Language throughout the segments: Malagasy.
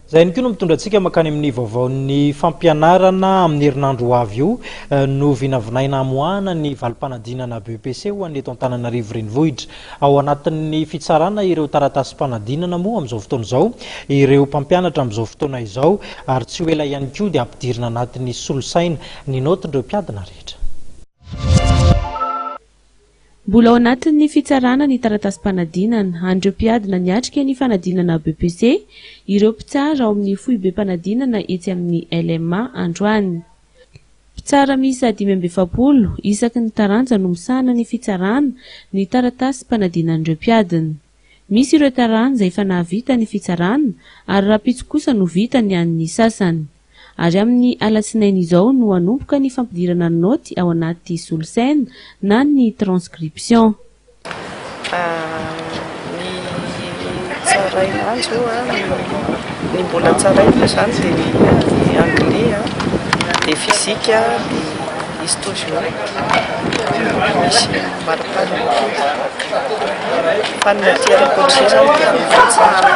Zay ihany koa no mitondra antsika makany amin'ny vaovaon'ny fampianarana amin'ny herinandro ho avy io no vinavinaina amoahana ny valim-panadinana BEPC ho an'ny eto Antananarivo renivohitra. Ao anatin'ny fitsarana ireo taratasy-panadinana moa amin'izao fotoana izao, ireo mpampianatra amin'izao fotoana izao, ary tsy ho ela ihany koa dia ampidirina anatin'ny solosaina ny notin'ireo mpiadina rehetra. Mbola ao anatin'ny fitsarana ny taratasy-panadinana, andreo mpiadina niatrika ny fanadinana BEPC, ireo mpitsara ao amin'ny foibe-panadinana etsy amin'ny LMA androany. Mpitsara miisa 570 isaky ny taranja no misahana ny fitsarana ny taratasy-panadinan'ireo mpiadina. Misy ireo taranja efa nahavita ny fitsarana ary rapitso kosa no vita ny an'ny sasany. Ary amin'ny alatsinainy izao no hanomboka ny fampidirana ny noty ao anaty solosaina na ny transcription. Ny tsaraina azy ny mbola tsaraina izany dia ny anglais, dia fizika, dia histoire, misy maripana fa ny matière ankoatr'izay dia efa tsara.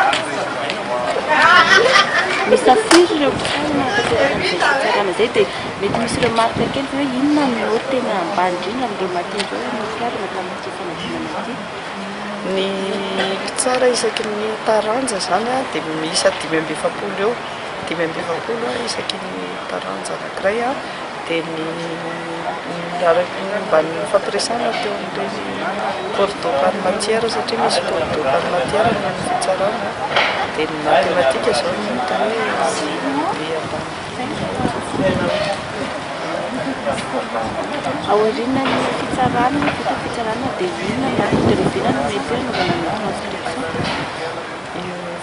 Misafiry ireo tsarana zay dia mety misy ireo marika kely hoe inona ny noty tena ambany indrindra amin'ireo matière nofiarina tamin'ity fanadinana ity. Ny mpitsara isaky ny taranja zany dia miisa 570 eo, 570 isaky ny taranja anankiray, dia ny mban'ny fampiresana teo amin'ireny corps matière satria misy corps matière ny fitsarana. Dia ny matematika izao no atao hoe be ambany. Aoriana ny fitsarana, vita fitsarana dia inona ny aterevina no mety anaovana ny transcription?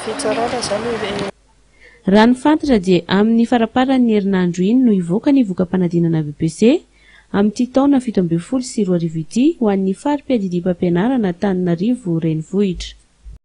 Fitsarana zany Raha ny fantatra dia amin'ny faraparan'ny herinandro iny no ivoaka ny vokam-panadinana BEPC amin'ity taona 2017 ity ho an'ny farim-piadidim-pampianarana Antananarivo renivohitra.